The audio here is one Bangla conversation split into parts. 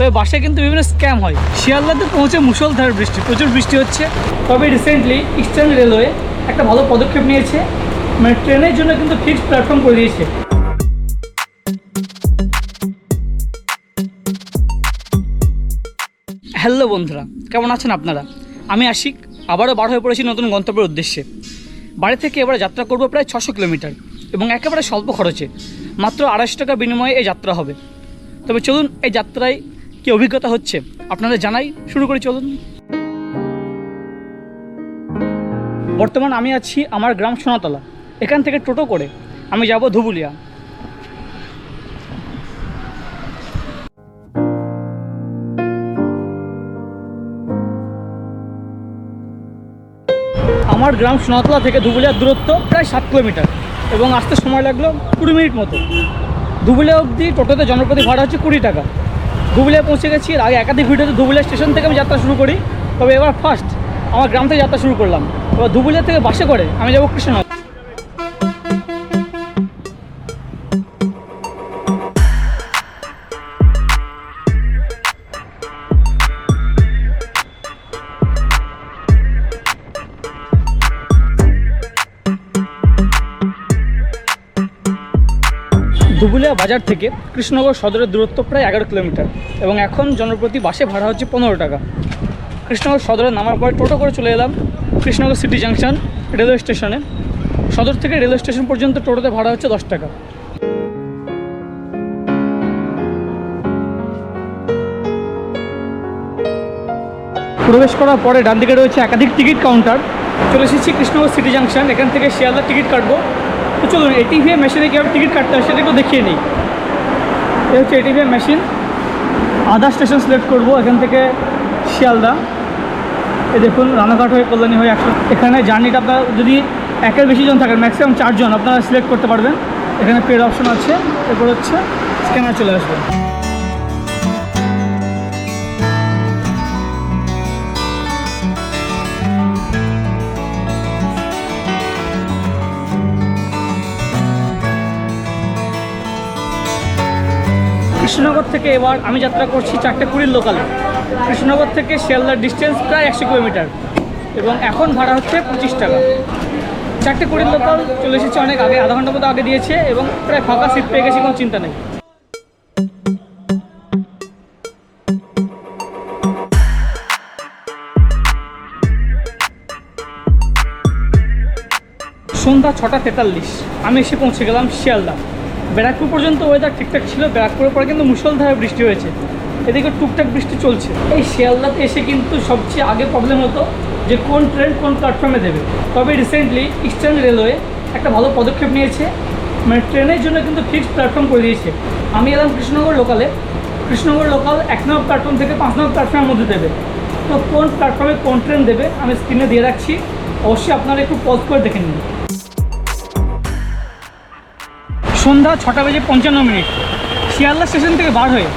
তবে বাসে কিন্তু বিভিন্ন স্ক্যাম হয়। শিয়ালদাতে পৌঁছে মুষলধারে বৃষ্টি, প্রচুর বৃষ্টি হচ্ছে। তবে রিসেন্টলি ইস্টার্ন রেলওয়ে একটা ভালো পদক্ষেপ নিয়েছে, মানে ট্রেনের জন্য কিন্তু ফিক্সড প্ল্যাটফর্ম করে দিয়েছে। হ্যালো বন্ধুরা, কেমন আছেন আপনারা? আমি আশিক, আবারও বার হয়ে পড়েছি নতুন গন্তব্যের উদ্দেশ্যে। বাড়ি থেকে এবারে যাত্রা করব প্রায় 600 কিলোমিটার এবং একেবারে স্বল্প খরচে, মাত্র 250 টাকা বিনিময়ে এই যাত্রা হবে। তবে চলুন এই যাত্রায় কী অভিজ্ঞতা হচ্ছে আপনাদের জানাই, শুরু করি চলুন। বর্তমান আমি আছি আমার গ্রাম সোনাতলা। এখান থেকে টোটো করে আমি যাব ধুবুলিয়া। আমার গ্রাম সোনাতলা থেকে ধুবুলিয়ার দূরত্ব প্রায় 7 কিলোমিটার এবং আসতে সময় লাগলো 20 মিনিট মতো। ধুবুলিয়া অবধি টোটোতে জনপ্রতি ভাড়া হচ্ছে 20 টাকা। ধুবুলিয়া পৌঁছে গেছি। এর আগে একাধিক ভিডিওতে ধুবুলিয়া স্টেশন থেকে আমি যাত্রা শুরু করি, তবে এবার ফার্স্ট আমার গ্রাম থেকে যাত্রা শুরু করলাম। এবার ধুবুলিয়া থেকে বাসে করে আমি যাব কৃষ্ণনগর। ধুবুলিয়া বাজার থেকে কৃষ্ণনগর সদরের দূরত্ব প্রায় 11 কিলোমিটার এবং এখন জনপ্রতি বাসে ভাড়া হচ্ছে 15 টাকা। কৃষ্ণনগর সদরে নামার পরে টোটো করে চলে এলাম কৃষ্ণনগর সিটি জাংশন রেলওয়ে স্টেশনে। সদর থেকে রেলওয়ে স্টেশন পর্যন্ত টোটোতে ভাড়া হচ্ছে 10 টাকা। প্রবেশ করার পরে ডান দিকে রয়েছে একাধিক টিকিট কাউন্টার। চলে এসেছি কৃষ্ণনগর সিটি জাংশন। এখান থেকে শিয়ালদার টিকিট কাটবো। তো চলুন এটিভিএম মেশিনে কীভাবে টিকিট কাটতে হয় সেটা একটু দেখিয়ে নিই। এই হচ্ছে এটিভিএম মেশিন। আধা স্টেশন সিলেক্ট করবো এখান থেকে শিয়ালদা। এই দেখুন রানাঘাট হয়ে কল্যাণী হয়ে একশো। এখানে জার্নিটা আপনার যদি একের বেশি জন থাকেন, ম্যাক্সিমাম 4 জন আপনারা সিলেক্ট করতে পারবেন। এখানে পেড অপশন আছে, এরপর হচ্ছে স্ক্যানার চলে আসবে। কৃষ্ণনগর থেকে এবার আমি যাত্রা করছি 4:20 লোকালে। কৃষ্ণনগর থেকে শিয়ালদার ডিস্টেন্স প্রায় 100 কিলোমিটার এবং এখন ভাড়া হচ্ছে 25 টাকা। 4:20 লোকাল চলে এসেছে অনেক আগে, আধা ঘন্টা মতো আগে দিয়েছে এবং প্রায় ফাঁকা সিট পেয়ে গেছি, কোনো চিন্তা নেই। সন্ধ্যা 6:43 আমি এসে পৌঁছে গেলাম শিয়ালদা। ব্যারাকপুর পর্যন্ত ওয়েদার ঠিকঠাক ছিল, ব্যারাকপুরের পরে কিন্তু মুষলধারে বৃষ্টি হয়েছে, এদিকে টুকটাক বৃষ্টি চলছে। এই শিয়ালদাতে এসে কিন্তু সবচেয়ে আগে প্রবলেম হতো যে কোন ট্রেন কোন প্ল্যাটফর্মে দেবে। তবে রিসেন্টলি ইস্টার্ন রেলওয়ে একটা ভালো পদক্ষেপ নিয়েছে, মানে ট্রেনের জন্য কিন্তু ফিক্সড প্ল্যাটফর্ম করে দিয়েছে। আমি এলাম কৃষ্ণনগর লোকালে। কৃষ্ণনগর লোকাল 1 নম্বর প্ল্যাটফর্ম থেকে 5 নম্বর প্ল্যাটফর্মের মধ্যে দেবে। তো কোন প্ল্যাটফর্মে কোন ট্রেন দেবে আমি স্ক্রিনে দিয়ে রাখছি, অবশ্যই আপনারা একটু পজ করে দেখে নিন। সন্ধ্যা 6:55 শিয়ালদা স্টেশন থেকে বার হয়ে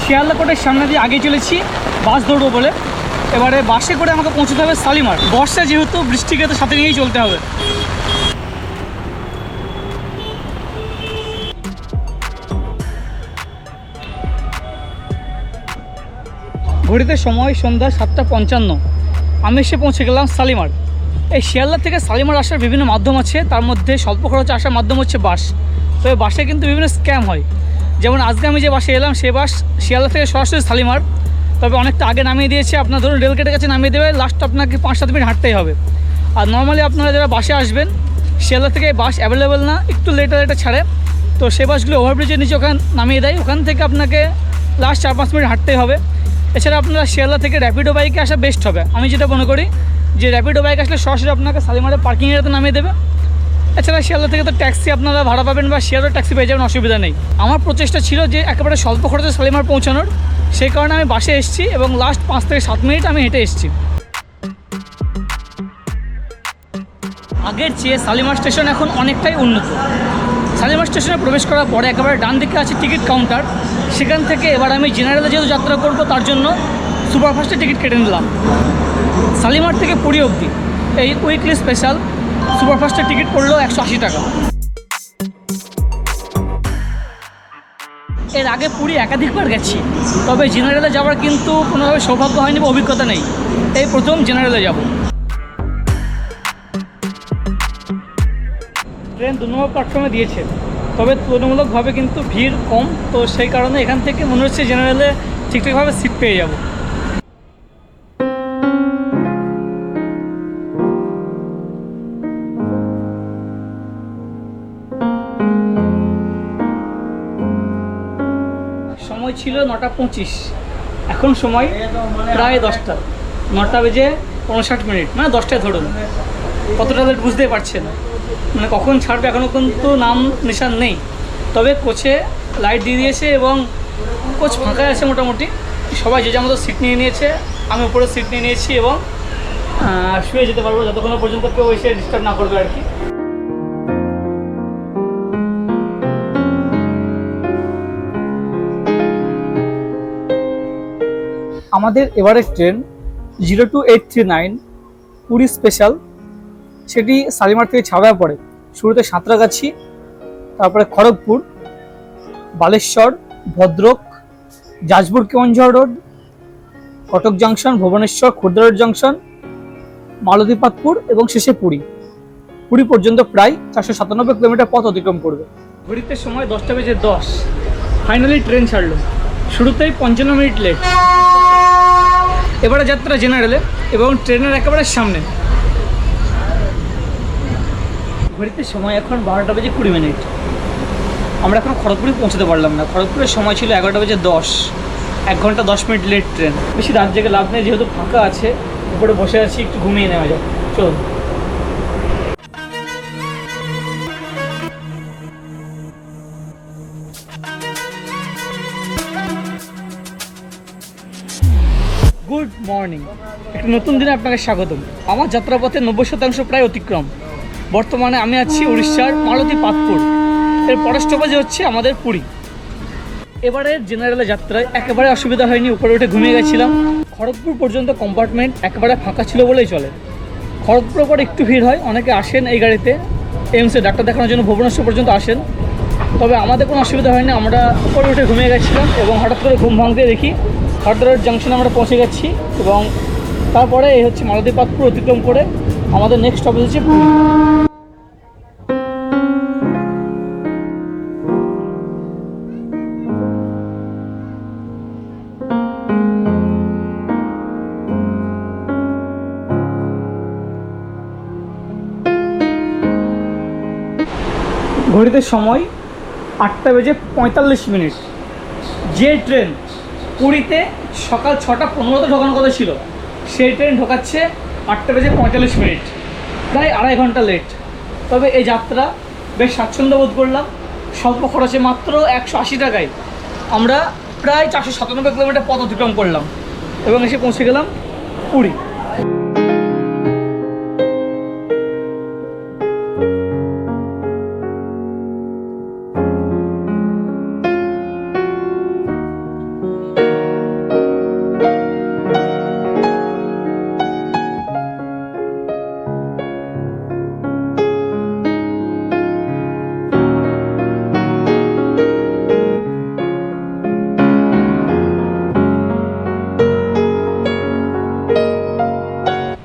শিয়ালদা কোটের সামনে দিয়ে আগে চলেছি বাস ধরবো বলে। এবারে বাসে করে আমাকে পৌঁছতে হবে শালিমার। বর্ষা যেহেতু, বৃষ্টিকে তো সাথে নিয়েই চলতে হবে। ঘড়িতে সময় সন্ধ্যা 7:55। আমি এসে পৌঁছে গেলাম শালিমার। এই শিয়ালদা থেকে শালিমার আসার বিভিন্ন মাধ্যম আছে, তার মধ্যে স্বল্প খরচে আসার মাধ্যম হচ্ছে বাস। তবে বাসে কিন্তু বিভিন্ন স্ক্যাম হয়। যেমন আজকে আমি যে বাসে এলাম সে বাস শিয়ালদা থেকে সরাসরি শালিমার, তবে অনেকটা আগে নামিয়ে দিয়েছে। আপনার ধরুন রেলগেটের কাছে নামিয়ে দেবে, লাস্ট আপনাকে 5-7 মিনিট হাঁটতেই হবে। আর নর্মালি আপনারা যারা বাসে আসবেন, শিয়ালদা থেকে বাস অ্যাভেলেবেল না, একটু লেটে ছাড়ে, তো সে বাসগুলো ওভারব্রিজের নিচে ওখানে নামিয়ে দেয়, ওখান থেকে আপনাকে লাস্ট 4-5 মিনিট হাঁটতেই হবে। এছাড়া আপনারা শিয়ালদা থেকে র্যাপিডো বাইকে আসা বেস্ট হবে। আমি যেটা মনে করি যে র্যাপিডো বাইক আসলে সরাসরি আপনাকে শালিমারের পার্কিং এরিয়াতে নামিয়ে দেবে। এছাড়া শিয়ালদা থেকে তো ট্যাক্সি আপনারা ভাড়া পাবেন বা শিয়ালদার ট্যাক্সি পেয়ে যাবেন, অসুবিধা নেই। আমার প্রচেষ্টা ছিল যে একেবারে স্বল্প খরচে শালিমার পৌঁছানোর, সেই কারণে আমি বাসে এসেছি এবং লাস্ট 5 থেকে 7 মিনিট আমি হেঁটে এসেছি। আগের চেয়ে শালিমার স্টেশন এখন অনেকটাই উন্নত। শালিমার স্টেশনে প্রবেশ করার পরে একেবারে ডান দিকে আছে টিকিট কাউন্টার। সেখান থেকে এবার আমি জেনারেলে যেহেতু যাত্রা করব তার জন্য সুপারফাস্টে টিকিট কেটে নিলাম। শালিমার থেকে পুরী অবধি এই উইকলি স্পেশাল সুপারফাস্টের টিকিট পড়লো 180 টাকা। এর আগে পুরী একাধিকবার গেছি, তবে জেনারেলে যাওয়ার কিন্তু কোনোভাবে সৌভাগ্য হয়নি বা অভিজ্ঞতা নেই। এই প্রথম জেনারেলে যাব। ট্রেন 2 নম্বর প্ল্যাটফর্মে দিয়েছে, তবে তুলনামূলকভাবে কিন্তু ভিড় কম, তো সেই কারণে এখান থেকে মনে হচ্ছে জেনারেলে ঠিকঠাকভাবে সিট পেয়ে যাব। সময় ছিল 9:25, এখন সময় প্রায় 10টা, 9টা বেজে 59 মিনিট, মানে 10টায় ধরুন। কতটা লেট বুঝতেই পারছেন, মানে কখন ছাড়বে এখনও কিন্তু নাম নিশান নেই। তবে কোচে লাইট দিয়ে দিয়েছে এবং কোচ ফাঁকা আছে মোটামুটি, সবাই যে যার মতো সিট নিয়ে নিয়েছে। আমি উপরে সিট নিয়ে নিয়েছি এবং শুয়ে যেতে পারবো যতক্ষণ পর্যন্ত কেউ এসে ডিস্টার্ব না করবে আর কি। আমাদের এবারের ট্রেন 02839 পুরী স্পেশাল, সেটি শালিমার থেকে ছাড়ার পরে শুরুতে সাঁতরাগাছি, তারপরে Kharagpur, Baleshwar, Bhadrak, Jajpur Keonjhar road, Cuttack junction, Bhubaneswar, Khurda road junction, Malatipatpur এবং শেষে পুরী। পুরী পর্যন্ত প্রায় 497 কিলোমিটার পথ অতিক্রম করবে। ঘড়িতে সময় 10টা বেজে 10। ফাইনালি ট্রেন ছাড়লো, শুরুতেই 55 মিনিট লেট। এবারে যাত্রা জেনারেলে এবং ট্রেনের একেবারে সামনে। ঘড়িতে সময় এখন 12টা বেজে 20 মিনিট। আমরা এখন খড়গপুরে পৌঁছতে পারলাম না। খড়গপুরের সময় ছিল 11টা বেজে 10, 1 ঘন্টা 10 মিনিট লেট ট্রেন। বেশি রাত জেগে লাভ নেই, যেহেতু ফাঁকা আছে, উপরে বসে আছি, একটু ঘুমিয়ে নেওয়া যাক। চলুন। গুড মর্নিং, একটা নতুন দিনে আপনাকে স্বাগতম। আমার যাত্রাপথে 90% প্রায় অতিক্রম। বর্তমানে আমি আছি উড়িষ্যার মালতীপাতপুর, এর পরের স্টপেজ হচ্ছে আমাদের পুরী। এবারে জেনারেলে যাত্রায় একেবারে অসুবিধা হয়নি, উপরে উঠে ঘুমিয়ে গেছিলাম। খড়গপুর পর্যন্ত কম্পার্টমেন্ট একেবারে ফাঁকা ছিল বলেই চলে। খড়গপুরের পর একটু ভিড় হয়, অনেকে আসেন এই গাড়িতে এমসে ডাক্তার দেখানোর জন্য ভুবনেশ্বর পর্যন্ত আসেন, তবে আমাদের কোনো অসুবিধা হয়নি। আমরা উপরে উঠে ঘুমিয়ে গেছিলাম এবং হঠাৎ করে ঘুম ভাঙতে দেখি খুর্দা রোড জাংশনে আমরা পৌঁছে গেছি এবং তারপরে এই হচ্ছে মালতীপাতপুর অতিক্রম করে আমাদের নেক্সট স্টপেজ হচ্ছে পুরী। ঘড়িতে সময় 8টা বেজে 45 মিনিট। যে ট্রেন পুরীতে সকাল 6টা 15তে ঢোকানোর কথা ছিল, সেই ট্রেন ঢোকাচ্ছে 8টা বেজে 45 মিনিট, প্রায় 2.5 ঘন্টা লেট। তবে এই যাত্রা বেশ স্বাচ্ছন্দ্য বোধ করলাম। স্বল্প খরচে মাত্র 180 টাকায় আমরা প্রায় 497 কিলোমিটার পথ অতিক্রম করলাম এবং এসে পৌঁছে গেলাম পুরী।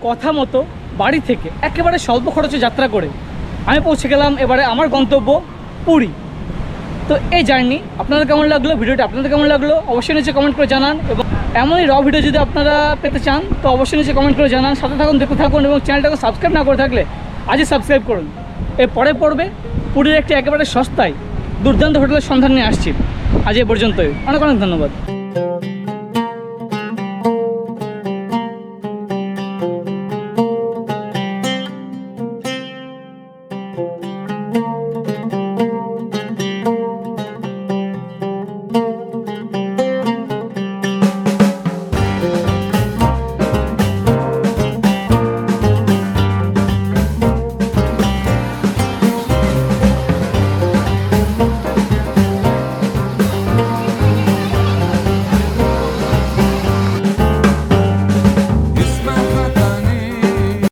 কথা মতো বাড়ি থেকে একেবারে স্বল্প খরচে যাত্রা করে আমি পৌঁছে গেলাম এবারে আমার গন্তব্য পুরী। তো এই জার্নি আপনাদের কেমন লাগলো, ভিডিওটা আপনাদের কেমন লাগলো অবশ্যই নিচে কমেন্ট করে জানান, এবং এমনই র ভিডিও যদি আপনারা পেতে চান তো অবশ্যই নিচে কমেন্ট করে জানান। সাথে থাকুন, দেখতে থাকুন এবং চ্যানেলটাকে সাবস্ক্রাইব না করে থাকলে আজই সাবস্ক্রাইব করুন। এর পরে পড়বে পুরীর একটি একেবারে সস্তায় দুর্দান্ত হোটেলের সন্ধান নিয়ে আসছি। আজ এ পর্যন্তই, অনেক অনেক ধন্যবাদ।